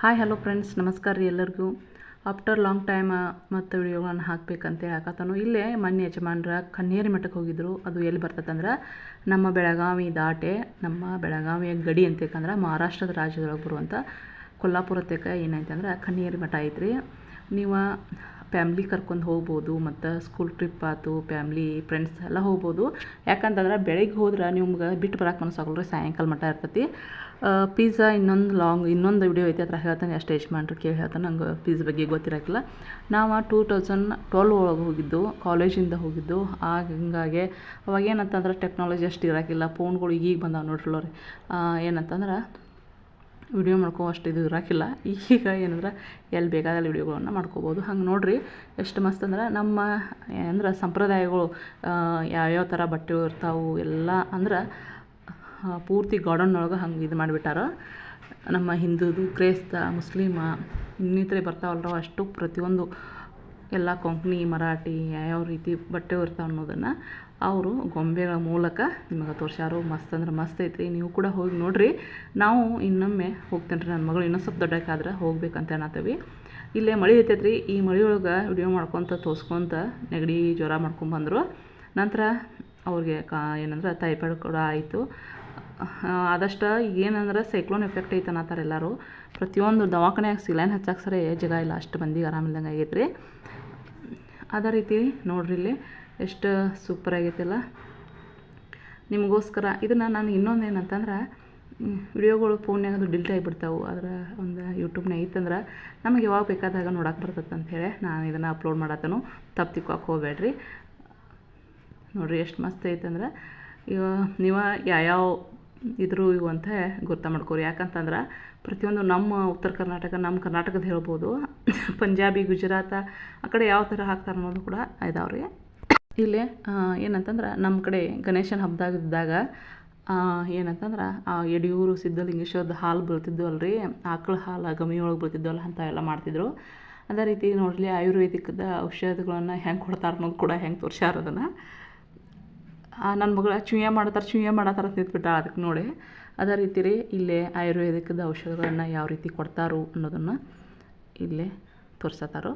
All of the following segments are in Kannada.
ಹಾಯ್ ಹಲೋ ಫ್ರೆಂಡ್ಸ್, ನಮಸ್ಕಾರ ರೀ ಎಲ್ಲರಿಗೂ. ಆಫ್ಟರ್ ಲಾಂಗ್ ಟೈಮ್ ಮತ್ತು ವಿಡಿಯೋಗಳನ್ನು ಹಾಕಬೇಕಂತ ಹಾಕತ್ತಾನು. ಇಲ್ಲೇ ಮೊನ್ನೆ ಯಜಮಾನ್ರ ಕನ್ನೇರಿ ಮಠಕ್ಕೆ ಹೋಗಿದ್ರು. ಅದು ಎಲ್ಲಿ ಬರ್ತದಂದ್ರೆ ನಮ್ಮ ಬೆಳಗಾವಿ ದಾಟೆ, ನಮ್ಮ ಬೆಳಗಾವಿಯ ಗಡಿ ಅಂತೇಕಂದ್ರೆ ಮಹಾರಾಷ್ಟ್ರದ ರಾಜ್ಯದೊಳಗೆ ಬರುವಂಥ ಕೊಲ್ಲಾಪುರ ತೇಕ ಏನೈತೆ ಅಂದ್ರೆ ಕನ್ನೇರಿ ಮಠ ಐತ್ರಿ. ನೀವು ಫ್ಯಾಮ್ಲಿ ಕರ್ಕೊಂಡು ಹೋಗ್ಬೋದು, ಮತ್ತು ಸ್ಕೂಲ್ ಟ್ರಿಪ್ ಆಯ್ತು, ಫ್ಯಾಮ್ಲಿ ಫ್ರೆಂಡ್ಸ್ ಎಲ್ಲ ಹೋಗ್ಬೋದು. ಯಾಕಂತಂದ್ರೆ ಬೆಳಗ್ಗೆ ಹೋದ್ರೆ ನಿಮ್ಗೆ ಬಿಟ್ಟು ಬರೋಕೆ ಮನಸ್ಸಾಗಲ್ಲ, ಸಾಯಂಕಾಲ ಮಠ ಇರ್ತೈತಿ. ಪಿಜ್ಜಾ ಇನ್ನೊಂದು ವಿಡಿಯೋ ಐತೆ, ಹತ್ರ ಹೇಳ್ತಾನೆ. ಎಷ್ಟು ಯಜಮಾನ್ರು ಕೇಳಿ ಹೇಳ್ತಾನೆ, ನಂಗೆ ಪಿಜ್ಜಾ ಬಗ್ಗೆ ಗೊತ್ತಿರೋಕ್ಕಿಲ್ಲ. ನಾವು 2012 ಒಳಗೆ ಹೋಗಿದ್ದು, ಕಾಲೇಜಿಂದ ಹೋಗಿದ್ದು. ಹಿಂಗಾಗಿ ಅವಾಗ ಏನಂತಂದ್ರೆ ಟೆಕ್ನಾಲಜಿ ಅಷ್ಟು ಇರೋಕ್ಕಿಲ್ಲ, ಫೋನ್ಗಳು ಈಗ ಬಂದಾವೆ ನೋಡ್ರಲ್ಲ ರೀ. ಏನಂತಂದ್ರೆ ವಿಡಿಯೋ ಅಷ್ಟು ಇದು ಇರೋಕ್ಕಿಲ್ಲ. ಈಗ ಏನಂದ್ರೆ ಎಲ್ಲಿ ಬೇಕಾದಲ್ಲಿ ವಿಡಿಯೋಗಳನ್ನು ಮಾಡ್ಕೋಬೋದು. ಹಂಗೆ ನೋಡಿರಿ ಎಷ್ಟು ಮಸ್ತ್ ಅಂದ್ರೆ ನಮ್ಮ ಅಂದ್ರೆ ಸಂಪ್ರದಾಯಗಳು ಯಾವ್ಯಾವ ಥರ ಬಟ್ಟೆಗಳು ಇರ್ತಾವೆ ಎಲ್ಲ ಅಂದ್ರೆ ಪೂರ್ತಿ ಗಾರ್ಡನ್ನೊಳಗೆ ಹಂಗೆ ಇದು ಮಾಡಿಬಿಟ್ಟಾರ. ನಮ್ಮ ಹಿಂದೂದು, ಕ್ರೈಸ್ತ, ಮುಸ್ಲಿಮ ಇನ್ನಿತರೆ ಬರ್ತಾವಲ್ರ, ಅಷ್ಟು ಪ್ರತಿಯೊಂದು ಎಲ್ಲ ಕೊಂಕಣಿ, ಮರಾಠಿ ಯಾವ್ಯಾವ ರೀತಿ ಬಟ್ಟೆಗಳು ಇರ್ತಾವೆ ಅನ್ನೋದನ್ನು ಅವರು ಗೊಂಬೆಗಳ ಮೂಲಕ ನಿಮಗೆ ತೋರಿಸ್ಯಾರು. ಮಸ್ತ್ ಅಂದ್ರೆ ಮಸ್ತ್ ಐತ್ರಿ. ನೀವು ಕೂಡ ಹೋಗಿ ನೋಡಿರಿ. ನಾವು ಇನ್ನೊಮ್ಮೆ ಹೋಗ್ತೇನೆ ರೀ, ನನ್ನ ಮಗಳು ಇನ್ನೂ ಸ್ವಲ್ಪ ದೊಡ್ಡಕ್ಕಾದ್ರೆ ಹೋಗ್ಬೇಕಂತ ಅನ್ನತ್ತೀವಿ. ಇಲ್ಲೇ ಮಳೆ ಐತೈತ್ರಿ. ಈ ಮಳೆ ಒಳಗೆ ವಿಡಿಯೋ ಮಾಡ್ಕೊತ ತೋರಿಸ್ಕೊತ ನೆಗಡಿ ಜ್ವರ ಮಾಡ್ಕೊಂಬಂದರು. ನಂತರ ಅವ್ರಿಗೆ ಏನಂದ್ರೆ ಟೈಫಾಯ್ಡ್ ಕೂಡ ಆಯಿತು. ಆದಷ್ಟು ಏನಂದ್ರೆ ಸೈಕ್ಲೋನ್ ಎಫೆಕ್ಟ್ ಐತೆ ಅನ್ನತ್ತಾರೆ ಎಲ್ಲರೂ. ಪ್ರತಿಯೊಂದು ದವಾಖಾನೆಯಾಗ ಸಿಲೈನ್ ಹಚ್ಚಕ್ಕೆ ಸರಿ ಜಾಗ ಇಲ್ಲ, ಅಷ್ಟು ಮಂದಿಗೆ ಆರಾಮಿಲ್ದಂಗೆ ಆಗೈತ್ರಿ. ಅದೇ ರೀತಿ ನೋಡ್ರಿ ಇಲ್ಲಿ ಎಷ್ಟು ಸೂಪರ್ ಆಗೈತಿಲ್ಲ. ನಿಮಗೋಸ್ಕರ ಇದನ್ನು ನಾನು ಇನ್ನೊಂದು ಏನಂತಂದ್ರೆ ವಿಡಿಯೋಗಳು ಫೋನ್ಯಾಗ ಅದು ಡಿಲೀಟ್ ಆಗಿಬಿಡ್ತಾವೆ. ಅದರ ಒಂದು ಯೂಟ್ಯೂಬ್ನಾಗ ಐತಂದ್ರೆ ನಮಗೆ ಯಾವಾಗ ಬೇಕಾದಾಗ ನೋಡೋಕೆ ಬರ್ತೈತೆ ಅಂಥೇಳಿ ನಾನು ಇದನ್ನು ಅಪ್ಲೋಡ್ ಮಾಡತ್ತನು. ತಪ್ಪು ತಿಕ್ಕೋಕೆ ಹೋಗಬೇಡ್ರಿ. ನೋಡಿರಿ ಎಷ್ಟು ಮಸ್ತ್ ಐತಂದ್ರೆ ನೀವು ಯಾವ್ಯಾವ ಇವು ಅಂತ ಗೊತ್ತ ಮಾಡ್ಕೋರಿ. ಯಾಕಂತಂದ್ರೆ ಪ್ರತಿಯೊಂದು ನಮ್ಮ ಉತ್ತರ ಕರ್ನಾಟಕ, ನಮ್ಮ ಕರ್ನಾಟಕದ ಹೇಳ್ಬೋದು, ಪಂಜಾಬಿ, ಗುಜರಾತ ಆ ಕಡೆ ಯಾವ ಥರ ಹಾಕ್ತಾರೆ ಅನ್ನೋದು ಕೂಡ ಇದಾವ್ರಿ. ಇಲ್ಲಿ ಏನಂತಂದ್ರೆ ನಮ್ಮ ಕಡೆ ಗಣೇಶನ ಹಬ್ಬದಾಗಿದ್ದಾಗ ಏನಂತಂದ್ರೆ ಯಡಿಯೂರು ಸಿದ್ಧಲಿಂಗೇಶ್ವರದ ಹಾಲು ಬೀಳ್ತಿದ್ವಲ್ರಿ, ಆಕಳ ಹಾಲು ಗಮಿಯೊಳಗೆ ಬೀಳ್ತಿದ್ವಲ್ಲ, ಅಂಥವೆಲ್ಲ ಮಾಡ್ತಿದ್ರು. ಅದೇ ರೀತಿ ನೋಡಲಿ ಆಯುರ್ವೇದಿಕದ ಔಷಧಿಗಳನ್ನು ಹೆಂಗೆ ಕೊಡ್ತಾರೆ ಅನ್ನೋದು ಕೂಡ ಹೆಂಗೆ ತೋರಿಸ್ಯಾರ. ಅದನ್ನು ನನ್ನ ಮಗಳು ಚೂಯ ಮಾಡತ್ತಾರ ನಿಂತ್ಬಿಟ್ಟ. ಅದಕ್ಕೆ ನೋಡಿ ಅದೇ ರೀತಿ ರೀ ಇಲ್ಲೇ ಆಯುರ್ವೇದಿಕದ ಔಷಧಗಳನ್ನು ಯಾವ ರೀತಿ ಕೊಡ್ತಾರೋ ಅನ್ನೋದನ್ನು ಇಲ್ಲೇ ತೋರ್ಸತ್ತಾರೋ.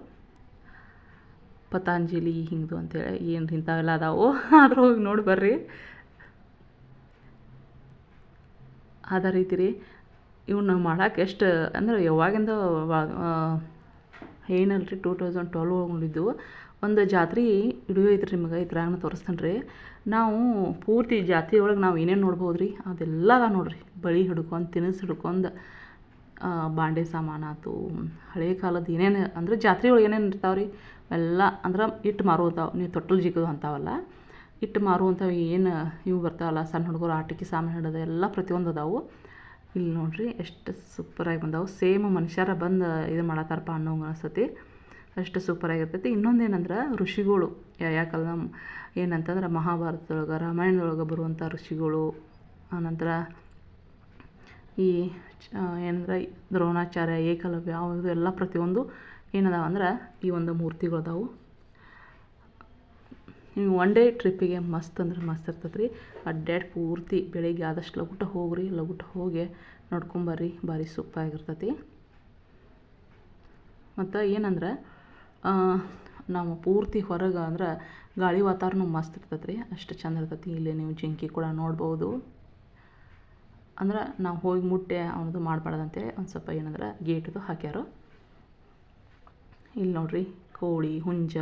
ಪತಾಂಜಲಿ ಹಿಂಗೆ ಅಂತೇಳಿ ಏನು ಇಂಥವೆಲ್ಲ ಅದಾವು, ಆದ್ರೆ ಹೋಗಿ ನೋಡಿ ಬರ್ರಿ. ಅದೇ ರೀತಿ ರೀ ಇವನ್ನ ಮಾಡೋಕೆ ಎಷ್ಟು ಅಂದ್ರೆ ಯಾವಾಗಿಂದ ಏನಲ್ರಿ 2012 ನೋಡಿದ್ದು. ಒಂದು ಜಾತ್ರೆ ವಿಡಿಯೋ ಐತ್ರಿ, ನಿಮಗೆ ಇದ್ರಾಗ ತೋರಿಸ್ತೇನೆ ರೀ. ನಾವು ಪೂರ್ತಿ ಜಾತ್ರೆ ಒಳಗೆ ನಾವು ಏನೇನು ನೋಡ್ಬೋದು ರೀ ಅದೆಲ್ಲ ಅದ ನೋಡಿರಿ. ಬಳಿ ಹಿಡ್ಕೊಂಡು, ತಿನಿಸು ಹಿಡ್ಕೊಂಡು, ಬಾಂಡೆ ಸಾಮಾನಾತು, ಹಳೆ ಕಾಲದ ಏನೇನು ಅಂದ್ರೆ ಜಾತ್ರೆ ಒಳಗೆ ಏನೇನು ಇರ್ತಾವೆ ರೀ ಎಲ್ಲ ಅಂದ್ರೆ ಇಟ್ಟು ಮಾರುವಂಥವು. ನೀವು ತೊಟ್ಟಲು ಜಿಗೋದು ಅಂತಾವಲ್ಲ, ಇಟ್ಟು ಮಾರುವಂಥವು ಏನು ಇವು ಬರ್ತಾವಲ್ಲ, ಸಣ್ಣ ಹುಡುಗರು ಆಟಿಕೆ ಸಾಮಾನು ಹಿಡೋದು ಎಲ್ಲ ಪ್ರತಿಯೊಂದು ಅದಾವು. ಇಲ್ಲಿ ನೋಡಿರಿ ಎಷ್ಟು ಸೂಪರಾಗಿ ಬಂದಾವು. ಸೇಮ್ ಮನುಷ್ಯರ ಬಂದು ಇದು ಮಾಡತ್ತಾರಪ್ಪ ಅನ್ನೋಂಗೆ ಅನಿಸ್ತತಿ. ಅಷ್ಟು ಸೂಪರಾಗಿರ್ತೈತಿ. ಇನ್ನೊಂದೇನಂದ್ರೆ ಋಷಿಗಳು ಯಾವ ಕಾಲದ ಏನಂತಂದ್ರೆ ಮಹಾಭಾರತದೊಳಗೆ, ರಾಮಾಯಣದೊಳಗೆ ಬರುವಂಥ ಋಷಿಗಳು, ಆನಂತರ ಈ ಏನಂದ್ರೆ ದ್ರೋಣಾಚಾರ್ಯ, ಏಕಲವ್ಯ ಅವು ಎಲ್ಲ ಪ್ರತಿಯೊಂದು ಏನದಾವ ಅಂದ್ರೆ ಈ ಒಂದು ಮೂರ್ತಿಗಳದಾವು. ನೀವು ಒನ್ ಡೇ ಟ್ರಿಪ್ಪಿಗೆ ಮಸ್ತ್ ಅಂದ್ರೆ ಮಸ್ತ್ ಇರ್ತೈತೆ ರೀ. ಅಡ್ಡಾಡಿ ಪೂರ್ತಿ ಬೆಳಿಗ್ಗೆ ಆದಷ್ಟು ಲಗುಟ ಹೋಗ್ರಿ, ಲಗುಟ ಹೋಗಿ ನೋಡ್ಕೊಂಬರ್ರಿ, ಭಾರಿ ಸೂಪರಾಗಿರ್ತೈತಿ. ಮತ್ತು ಏನಂದ್ರೆ ನಾವು ಪೂರ್ತಿ ಹೊರಗೆ ಅಂದ್ರೆ ಗಾಳಿ ವಾತಾವರಣ ಮಸ್ತ್ ಇರ್ತೈತೆ ರೀ, ಅಷ್ಟು ಚೆಂದ ಇರ್ತೈತಿ. ಇಲ್ಲಿ ನೀವು ಜಿಂಕಿ ಕೂಡ ನೋಡ್ಬೋದು. ಅಂದ್ರೆ ನಾವು ಹೋಗಿ ಮುಟ್ಟೆ ಅವನದು ಮಾಡಬಾರ್ದಂತೇಳಿ ಒಂದು ಸ್ವಲ್ಪ ಏನಂದ್ರೆ ಗೇಟದು ಹಾಕ್ಯಾರ. ಇಲ್ಲಿ ನೋಡ್ರಿ ಕೋಳಿ, ಹುಂಜ,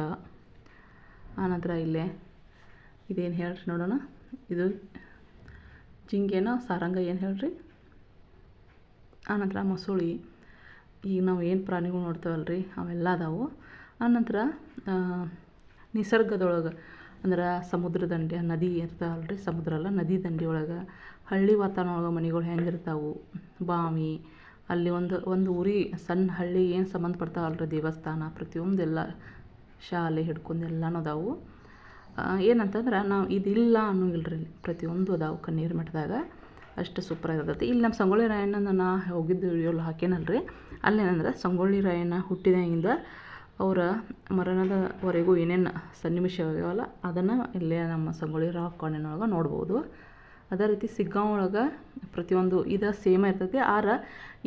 ಆನಂತರ ಇಲ್ಲೇ ಇದೇನು ಹೇಳ್ರಿ ನೋಡೋಣ, ಇದು ಜಿಂಕೆನೋ ಸಾರಂಗ ಏನು ಹೇಳ್ರಿ. ಆನಂತರ ಮೊಸಳಿ, ಈಗ ನಾವು ಏನು ಪ್ರಾಣಿಗಳು ನೋಡ್ತೇವಲ್ರಿ ಅವೆಲ್ಲ ಅದಾವು. ಆನಂತರ ನಿಸರ್ಗದೊಳಗೆ ಅಂದ್ರೆ ಸಮುದ್ರ ದಂಡೆ, ನದಿ ಇರ್ತಾವಲ್ರಿ, ಸಮುದ್ರ ಅಲ್ಲ ನದಿ ದಂಡೆ ಒಳಗೆ ಹಳ್ಳಿ ವಾತಾವರಣ ಒಳಗೆ ಮನೆಗಳು ಹೆಂಗಿರ್ತಾವೆ, ಬಾವಿ, ಅಲ್ಲಿ ಒಂದು ಊರಿಗೆ ಸಣ್ಣ ಹಳ್ಳಿ ಏನು ಸಂಬಂಧಪಡ್ತಾವಲ್ರಿ, ದೇವಸ್ಥಾನ ಪ್ರತಿಯೊಂದೆಲ್ಲ, ಶಾಲೆ ಹಿಡ್ಕೊಂಡು ಎಲ್ಲನೂ ಅದಾವು. ಏನಂತಂದ್ರೆ ನಾವು ಇದಿಲ್ಲ ಅನ್ನೋಂಗಿಲ್ರಿ, ಪ್ರತಿಯೊಂದು ಅದಾವು ಕನ್ನೇರಿ ಮಠದಾಗ. ಅಷ್ಟು ಸೂಪರಾಗಿರ್ತೈತಿ. ಇಲ್ಲಿ ನಮ್ಮ ಸಂಗೊಳ್ಳಿ ರಾಯಣ್ಣನ ನಾ ಹೋಗಿದ್ದು ವಿಡಿಯೋಲ್ಲ ಹಾಕೇನಲ್ರಿ. ಅಲ್ಲೇನಂದ್ರೆ ಸಂಗೊಳ್ಳಿ ರಾಯಣ್ಣ ಹುಟ್ಟಿದಾಗಿಂದ ಅವರ ಮರಣದವರೆಗೂ ಏನೇನು ಸನ್ನಿವೇಶ ಆಗ್ಯಾವಲ್ಲ ಅದನ್ನು ಇಲ್ಲೇ ನಮ್ಮ ಸಂಗೊಳ್ಳಿ ರಾಕ್ ಕಾಲೋನಿಯೊಳಗೆ ನೋಡ್ಬೋದು. ಅದೇ ರೀತಿ ಸಿಗ್ಗಾಂವ್ ಒಳಗೆ ಪ್ರತಿಯೊಂದು ಇದು ಸೇಮ ಇರ್ತೈತಿ. ಆದ್ರೆ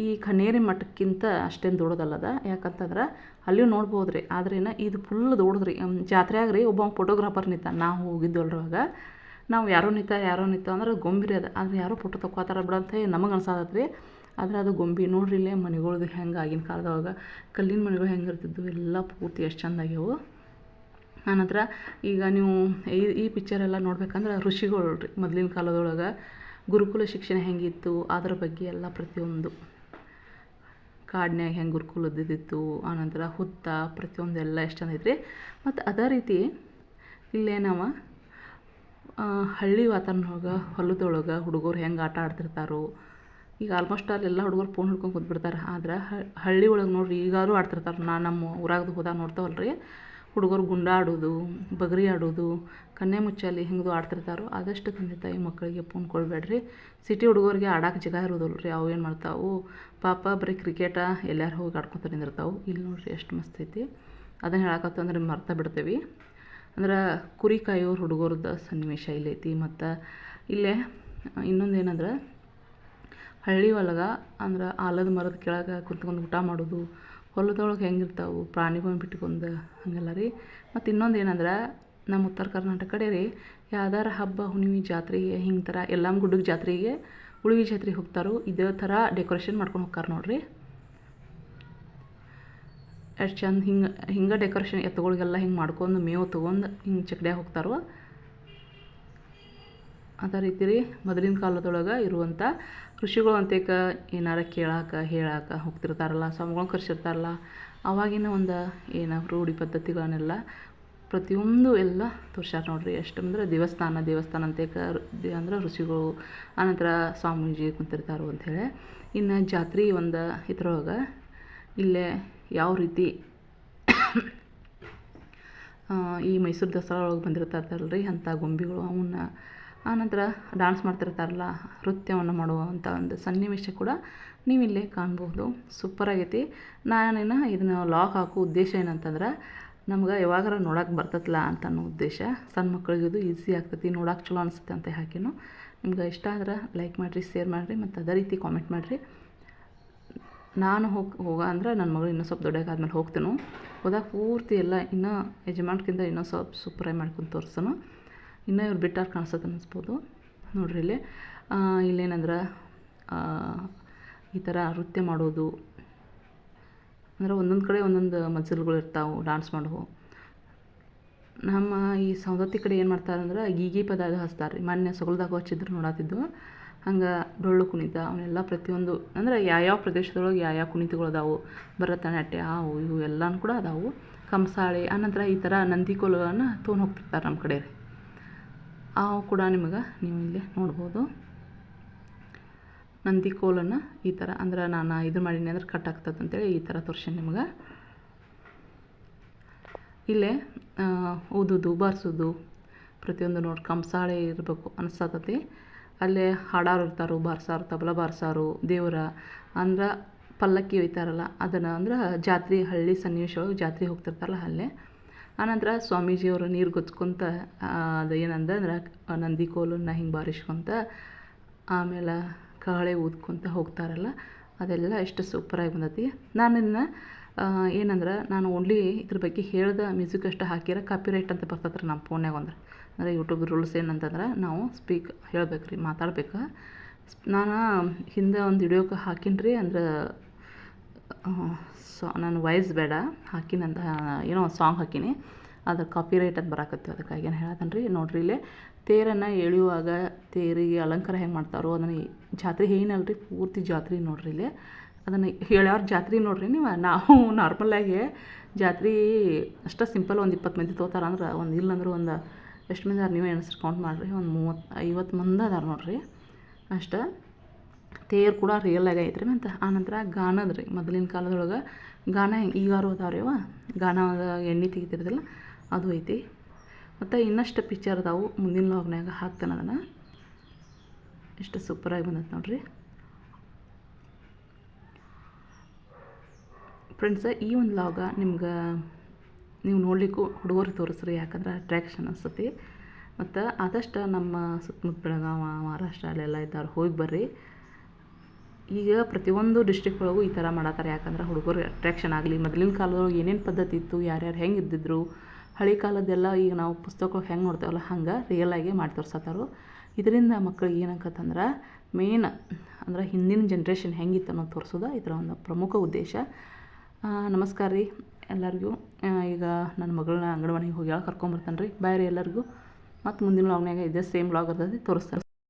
ಈ ಕನ್ನೇರಿ ಮಠಕ್ಕಿಂತ ಅಷ್ಟೇನು ದೊಡ್ಡದಲ್ಲದ, ಯಾಕಂತಂದ್ರೆ ಅಲ್ಲಿಯೂ ನೋಡ್ಬೋದು ರೀ. ಆದ್ರೇನ ಇದು ಫುಲ್ ದೊಡ್ಡದ್ರಿ. ಜಾತ್ರೆಯಾಗ ರೀ ಒಬ್ಬ ಫೋಟೋಗ್ರಾಫರ್ ನಿಂತ, ನಾವು ಹೋಗಿದ್ದಲ್ರವಾಗ ನಾವು ಯಾರೋ ನಿಂತ ಅಂದ್ರೆ ಗೊಂಬಿರಿ ಅದ, ಆದರೆ ಯಾರೋ ಫೋಟೋ ತಗೋತಾರ ಬಿಡಂತ ನಮಗೆ ಅನ್ಸಾದತ್ರಿ. ಆದರೆ ಅದು ಗೊಂಬಿ ನೋಡ್ರಿ. ಇಲ್ಲೇ ಮನೆಗಳ್ದು ಹೆಂಗೆ ಆಗಿನ ಕಾಲದೊಳಗೆ ಕಲ್ಲಿನ ಮನೆಗಳು ಹೆಂಗೆ ಇರ್ತಿದ್ವು ಎಲ್ಲ ಪೂರ್ತಿ ಎಷ್ಟು ಚೆಂದಾಗ್ಯವು. ಆನಂತರ ಈಗ ನೀವು ಈ ಪಿಕ್ಚರೆಲ್ಲ ನೋಡ್ಬೇಕಂದ್ರೆ ಋಷಿಗಳು ರೀ, ಮೊದಲಿನ ಕಾಲದೊಳಗೆ ಗುರುಕುಲ ಶಿಕ್ಷಣ ಹೆಂಗಿತ್ತು ಅದ್ರ ಬಗ್ಗೆ ಎಲ್ಲ ಪ್ರತಿಯೊಂದು ಕಾಡಿನ್ಯಾಗ ಹೆಂಗೆ ಗುರುಕುಲ ಇದ್ದಿತ್ತು, ಆನಂತರ ಹುತ್ತ ಪ್ರತಿಯೊಂದು ಎಲ್ಲ ಎಷ್ಟು ಚಂದ ಐತ್ರಿ. ಮತ್ತು ಅದೇ ರೀತಿ ಇಲ್ಲೇ ನಾವು ಹಳ್ಳಿ ವಾತಾವರಣದೊಳಗೆ ಹೊಲದೊಳಗೆ ಹುಡುಗರು ಹೆಂಗೆ ಆಟ ಆಡ್ತಿರ್ತಾರೋ. ಈಗ ಆಲ್ಮೋಸ್ಟ್ ಅಲ್ಲೆಲ್ಲ ಹುಡುಗರು ಫೋನ್ ಹಿಡ್ಕೊಂಡು ಕೂತ್ಬಿಡ್ತಾರೆ. ಆದ್ರೆ ಹಳ್ಳಿ ಒಳಗೆ ನೋಡ್ರಿ ಈಗಾರು ಆಡ್ತಿರ್ತಾರೆ. ನಮ್ಮ ಊರಾಗದು ಹೋದಾಗ ನೋಡ್ತಾವಲ್ರಿ, ಹುಡುಗರು ಗುಂಡ ಆಡೋದು, ಬಗರಿ ಆಡೋದು, ಕನ್ನೆ ಮುಚ್ಚಾಲಿ ಹಿಂಗೆ ಆಡ್ತಿರ್ತಾರೋ. ಆದಷ್ಟು ತಂದೆ ತಾಯಿ ಮಕ್ಕಳಿಗೆ ಫೋನ್ ಕೊಡಬೇಡ್ರಿ. ಸಿಟಿ ಹುಡುಗರಿಗೆ ಆಡೋಕೆ ಜಾಗ ಇರೋದಿಲ್ಲ ರೀ. ಅವು ಏನು ಮಾಡ್ತಾವೆ ಪಾಪ ಬರೀ ಕ್ರಿಕೆಟ ಎಲ್ಲಾರು ಹೋಗಿ ಆಡ್ಕೊತ ನಿಂದಿರ್ತಾವೆ. ಇಲ್ಲಿ ನೋಡ್ರಿ ಎಷ್ಟು ಮಸ್ತ್ ಐತಿ. ಅದನ್ನು ಹೇಳಕತ್ತಂದ್ರೆ ಮರ್ತಾ ಬಿಡ್ತೇವೆ. ಅಂದ್ರೆ ಕುರಿ ಕಾಯೋರು ಹುಡುಗರದ ಸನ್ನಿವೇಶ ಇಲ್ಲೈತಿ. ಮತ್ತು ಇಲ್ಲೇ ಇನ್ನೊಂದು ಏನಂದ್ರೆ ಹಳ್ಳಿ ಒಳಗೆ ಅಂದ್ರೆ ಆಲದ ಮರದ ಕೆಳಗೆ ಕುಂತ್ಕೊಂಡು ಊಟ ಮಾಡೋದು, ಹೊಲದೊಳಗೆ ಹೆಂಗಿರ್ತಾವೆ ಪ್ರಾಣಿಗಳನ್ನ ಬಿಟ್ಕೊಂಡು ಹಂಗೆಲ್ಲ ರೀ. ಮತ್ತು ಇನ್ನೊಂದು ಏನಂದ್ರೆ ನಮ್ಮ ಉತ್ತರ ಕರ್ನಾಟಕ ಕಡೆ ರೀ ಯಾವ್ದಾರ ಹಬ್ಬ ಹುಣ್ಣಿಮೆ ಜಾತ್ರೆಗೆ ಹಿಂಗೆ ಥರ ಎಲ್ಲಮ್ಮ ಗುಡ್ಡದ ಜಾತ್ರೆಗೆ ಉಳಿವಿ ಜಾತ್ರೆಗೆ ಹೋಗ್ತಾರೋ ಇದೇ ಥರ ಡೆಕೋರೇಷನ್ ಮಾಡ್ಕೊಂಡು ಹೋಗ್ತಾರೆ ನೋಡ್ರಿ. ಎಷ್ಟು ಚಂದ ಹಿಂಗೆ ಡೆಕೋರೇಷನ್ ಎತ್ತುಗಳಿಗೆಲ್ಲ ಹಿಂಗೆ ಮಾಡ್ಕೊಂಡು ಮೇವು ತೊಗೊಂಡು ಹಿಂಗೆ ಚಕಡ್ಯಾಗ ಹೋಗ್ತಾರೋ. ಅದೇ ರೀತಿ ರೀ ಮೊದಲಿನ ಕಾಲದೊಳಗೆ ಇರುವಂಥ ಋಷಿಗಳು ಅಂತೇಕ ಏನಾರ ಹೇಳಕ್ಕೆ ಹೋಗ್ತಿರ್ತಾರಲ್ಲ, ಸ್ವಾಮಿಗಳನ್ನ ಕರ್ಸಿರ್ತಾರಲ್ಲ, ಅವಾಗಿನ ಒಂದು ರೂಢಿ ಪದ್ಧತಿಗಳನ್ನೆಲ್ಲ ಪ್ರತಿಯೊಂದು ಎಲ್ಲ ತೋರ್ಸ್ಯಾರ ನೋಡ್ರಿ. ಎಷ್ಟಂದ್ರೆ ದೇವಸ್ಥಾನ ಅಂತೇಕ ಅಂದ್ರೆ ಋಷಿಗಳು, ಆನಂತರ ಸ್ವಾಮೀಜಿ ಕುಂತಿರ್ತಾರೋ ಅಂಥೇಳಿ. ಇನ್ನು ಜಾತ್ರೆ ಒಂದು ಇದ್ರೊಳಗೆ ಇಲ್ಲೇ ಯಾವ ರೀತಿ ಈ ಮೈಸೂರು ದಸರಾ ಒಳಗೆ ಬಂದಿರ್ತಾರಲ್ರಿ ಅಂಥ ಗೊಂಬಿಗಳು, ಅವನ್ನ ಆನಂತರ ಡ್ಯಾನ್ಸ್ ಮಾಡ್ತಿರ್ತಾರಲ್ಲ, ನೃತ್ಯವನ್ನು ಮಾಡುವಂಥ ಒಂದು ಸನ್ನಿವೇಶ ಕೂಡ ನೀವಿಲ್ಲೇ ಕಾಣ್ಬೋದು. ಸೂಪರಾಗೈತಿ. ನಾನೇನು ಇದನ್ನು ಲಾಗ್ ಹಾಕೋ ಉದ್ದೇಶ ಏನಂತಂದ್ರೆ ನಮ್ಗೆ ಯಾವಾಗಾರ ನೋಡೋಕೆ ಬರ್ತೈತಲ್ಲ ಅಂತ ಅನ್ನೋ ಉದ್ದೇಶ. ಸಣ್ಣ ಮಕ್ಕಳಿಗೆ ಇದು ಈಸಿ ಆಗ್ತೈತಿ, ನೋಡೋಕೆ ಚಲೋ ಅನಿಸುತ್ತೆ ಅಂತ ಹಾಕಿನು. ನಿಮ್ಗೆ ಇಷ್ಟ ಆದ್ರೆ ಲೈಕ್ ಮಾಡಿರಿ, ಶೇರ್ ಮಾಡಿರಿ, ಮತ್ತು ಅದೇ ರೀತಿ ಕಾಮೆಂಟ್ ಮಾಡಿರಿ. ನಾನು ಅಂದ್ರೆ ನನ್ನ ಮಗಳು ಇನ್ನೂ ಸ್ವಲ್ಪ ದೊಡ್ಡಗಾದ್ಮೇಲೆ ಹೋಗ್ತೇನೆ. ಹೋದಾಗ ಪೂರ್ತಿ ಎಲ್ಲ ಇನ್ನೂ ಯಜಮಾನ್ಕಿಂತ ಇನ್ನೂ ಸ್ವಲ್ಪ ಸೂಪರಾಗಿ ಮಾಡ್ಕೊಂಡು ತೋರಿಸೋನು. ಇನ್ನೂ ಇವ್ರು ಬಿಟ್ಟಾರು ಕಾಣಿಸುತ್ತೆ ಅನ್ನಿಸ್ಬೋದು ನೋಡ್ರಿ. ಇಲ್ಲೇನಂದ್ರೆ ಈ ಥರ ನೃತ್ಯ ಮಾಡೋದು ಅಂದ್ರೆ ಒಂದೊಂದು ಕಡೆ ಒಂದೊಂದು ಮಜಲ್ಗಳು ಇರ್ತಾವೆ ಡ್ಯಾನ್ಸ್ ಮಾಡುವು. ನಮ್ಮ ಈ ಸವದತ್ತಿ ಕಡೆ ಏನು ಮಾಡ್ತಾರೆ ಅಂದ್ರೆ ಗೀಗಿ ಪದ ಅದು ಹಚ್ತಾರೆ ರೀ. ಮೊನ್ನೆ ಸೊಗಲ್ದಾಗ ಹಚ್ಚಿದ್ರು ನೋಡತ್ತಿದ್ದು. ಹಂಗೆ ಡೊಳ್ಳು ಕುಣಿತ ಅವನ್ನೆಲ್ಲ ಪ್ರತಿಯೊಂದು ಅಂದ್ರೆ ಯಾವ್ಯಾವ ಪ್ರದೇಶದೊಳಗೆ ಯಾವ್ಯಾವ ಕುಣಿತಗಳು ಅದಾವು, ಭರತನಾಟ್ಯ ಅವು ಇವು ಎಲ್ಲನೂ ಕೂಡ ಅದಾವು. ಕಂಸಾಳೆ ಆನಂತರ ಈ ಥರ ನಂದಿ ಕೋಲುಗಳನ್ನು ತೊಗೊಂಡು ಹೋಗ್ತಿರ್ತಾರೆ ನಮ್ಮ ಕಡೆ ರೀ. ಅವು ಕೂಡ ನಿಮಗೆ ನೀವು ಇಲ್ಲೇ ನೋಡ್ಬೋದು. ನಂದಿ ಕೋಲನ್ನು ಈ ಥರ ಅಂದ್ರೆ ನಾನು ಇದು ಮಾಡೀನಿ ಅಂದ್ರೆ ಕಟ್ ಆಗ್ತದೆ ಅಂತೇಳಿ ಈ ಥರ ತೋರ್ಸೀನಿ ನಿಮ್ಗೆ. ಇಲ್ಲೇ ಊದೋದು ಬಾರಿಸೋದು ಪ್ರತಿಯೊಂದು ನೋಡಿ ಕಂಸಾಳೆ ಇರಬೇಕು ಅನಿಸ್ತತಿ. ಅಲ್ಲೇ ಹಾಡಾರು ಇರ್ತಾರೋ, ಬಾರ್ಸಾರು, ತಬಲ ಬಾರ್ಸಾರು, ದೇವರ ಅಂದ್ರೆ ಪಲ್ಲಕ್ಕಿ ಒಯ್ತಾರಲ್ಲ ಅದನ್ನು ಅಂದ್ರೆ ಜಾತ್ರೆ ಹಳ್ಳಿ ಸನ್ನಿವೇಶವಾಗಿ ಜಾತ್ರೆ ಹೋಗ್ತಿರ್ತಾರಲ್ಲ ಅಲ್ಲೇ. ಆನಂತರ ಸ್ವಾಮೀಜಿಯವರು ನೀರು ಗೊಚ್ಕೊಂತ ಅದು ಏನಂದ್ರೆ ನಂದಿ ಕೋಲನ್ನು ಹಿಂಗೆ ಬಾರಿಸ್ಕೊತ ಆಮೇಲೆ ಕಹಳೆ ಊದ್ಕೊತ ಹೋಗ್ತಾರಲ್ಲ, ಅದೆಲ್ಲ ಎಷ್ಟು ಸೂಪರಾಗಿ ಬಂದೈತಿ. ನಾನು ಇದನ್ನ ಏನಂದ್ರೆ ನಾನು ಓನ್ಲಿ ಇದ್ರ ಬಗ್ಗೆ ಹೇಳ್ದ ಮ್ಯೂಸಿಕ್ ಅಷ್ಟು ಹಾಕಿರ ಕಾಪಿರೈಟ್ ಅಂತ ಬರ್ತದೆ ರೀ ನಮ್ಮ ಫೋನ್ಯಾಗ. ಅಂದರೆ ಯೂಟ್ಯೂಬ್ ರೂಲ್ಸ್ ಏನಂತಂದ್ರೆ ನಾವು ಹೇಳ್ಬೇಕು ರೀ, ಮಾತಾಡ್ಬೇಕು. ನಾನು ಹಿಂದೆ ಒಂದು ವಿಡಿಯೋಕ್ಕೆ ಹಾಕೀನಿ ರೀ, ಅಂದ್ರೆ ನಾನು ವಾಯ್ಸ್ ಬೇಡ ಹಾಕಿನಂತ ಏನೋ ಒಂದು ಸಾಂಗ್ ಹಾಕೀನಿ, ಅದು ಕಾಪಿರೈಟ್ ಅಂತ ಬರಾಕತ್ತಿ. ಅದಕ್ಕಾಗಿ ಏನು ಹೇಳತ್ತೇನೆ ರೀ. ನೋಡ್ರಿ ಇಲ್ಲೇ ತೇರನ್ನು ಎಳೆಯುವಾಗ ತೇರಿಗೆ ಅಲಂಕಾರ ಹೆಂಗೆ ಮಾಡ್ತಾರೋ ಅದನ್ನು ಜಾತ್ರೆ ಏನಲ್ರಿ ಪೂರ್ತಿ ಜಾತ್ರೆ ನೋಡ್ರಿ. ಇಲ್ಲೇ ಅದನ್ನು ಹೇಳ್ಯಾರ ಜಾತ್ರೆ ನೋಡ್ರಿ. ನಾವು ನಾರ್ಮಲಾಗಿ ಜಾತ್ರೆ ಅಷ್ಟು ಸಿಂಪಲ್ ಒಂದು 20 ಮಂದಿ ತೊಗೋತಾರೆ ಅಂದ್ರೆ ಒಂದು ಇಲ್ಲಂದ್ರೆ ಒಂದು ಎಷ್ಟು ಮಂದಿ ನೀವೇ ಎಣಿಸ್ರಿ, ಕೌಂಟ್ ಮಾಡಿರಿ, ಒಂದು 30-50 ಮಂದಿ ಅದಾರ ನೋಡ್ರಿ ಅಷ್ಟು. ತೇರು ಕೂಡ ರಿಯಲ್ ಆಗಿ ಐತ್ರಿ. ಮತ್ತು ಆನಂತರ ಗಾನದ ರೀ ಮೊದಲಿನ ಕಾಲದೊಳಗೆ ಗಾನ ಈಗಾರು ಅದಾವ್ರಿ ಅವ ಗಾನದ ಎಣ್ಣೆ ತೆಗಿತಿರೋದಿಲ್ಲ ಅದು ಐತಿ. ಮತ್ತು ಇನ್ನಷ್ಟು ಪಿಕ್ಚರ್ ಅದಾವು, ಮುಂದಿನ ಲಾಗ್ನಾಗ ಹಾಕ್ತಾನೆ ಅದನ್ನು. ಎಷ್ಟು ಸೂಪರಾಗಿ ಬಂದೈತೆ ನೋಡ್ರಿ ಫ್ರೆಂಡ್ಸ. ಈ ಒಂದು ಲಾಗ ನಿಮ್ಗೆ ನೀವು ನೋಡ್ಲಿಕ್ಕೂ ಹುಡುಗರಿಗೆ ತೋರಿಸ್ರಿ, ಯಾಕಂದ್ರೆ ಅಟ್ರ್ಯಾಕ್ಷನ್ ಅನಿಸ್ತತಿ. ಮತ್ತು ಆದಷ್ಟು ನಮ್ಮ ಸುತ್ತಮುತ್ತ ಬೆಳಗಾವಿ ಮಹಾರಾಷ್ಟ್ರ ಅಲ್ಲೆಲ್ಲ ಇದ್ದಾರೆ ಹೋಗಿ ಬರ್ರಿ. ಈಗ ಪ್ರತಿಯೊಂದು ಡಿಸ್ಟ್ರಿಕ್ ಒಳಗೂ ಈ ಥರ ಮಾಡತ್ತಾರೆ. ಯಾಕಂದ್ರೆ ಹುಡುಗರು ಅಟ್ರ್ಯಾಕ್ಷನ್ ಆಗಲಿ. ಮೊದಲಿನ ಕಾಲದೊಳಗೆ ಏನೇನು ಪದ್ಧತಿ ಇತ್ತು, ಯಾರ್ಯಾರು ಹೆಂಗೆ ಇದ್ದಿದ್ರು, ಹಳೆ ಕಾಲದ್ದೆಲ್ಲ ಈಗ ನಾವು ಪುಸ್ತಕ ಹೆಂಗೆ ನೋಡ್ತೇವಲ್ಲ ಹಂಗೆ ರಿಯಲಾಗಿ ಮಾಡಿ ತೋರ್ಸತ್ತಾರು. ಇದರಿಂದ ಮಕ್ಕಳಿಗೆ ಏನಾಕತ್ತಂದ್ರೆ ಮೇನ್ ಅಂದ್ರೆ ಹಿಂದಿನ ಜನ್ರೇಷನ್ ಹೆಂಗಿತ್ತು ಅನ್ನೋದು ತೋರಿಸೋದು ಇದರ ಒಂದು ಪ್ರಮುಖ ಉದ್ದೇಶ. ನಮಸ್ಕಾರ ರೀ ಎಲ್ಲರಿಗೂ. ಈಗ ನನ್ನ ಮಗಳನ್ನ ಅಂಗನವಾಡಿಗೆ ಹೋಗಿ ಕರ್ಕೊಂಬರ್ತಾನೆ ರೀ. ಬಾಯ್ ರೀ ಎಲ್ಲರಿಗೂ. ಮತ್ತು ಮುಂದಿನ ವ್ಲಾಗ್ನಾಗ ಇದೇ ಸೇಮ್ ವ್ಲಾಗ್ ಇರ್ತೈತಿ ತೋರಿಸ್ತಾರೆ.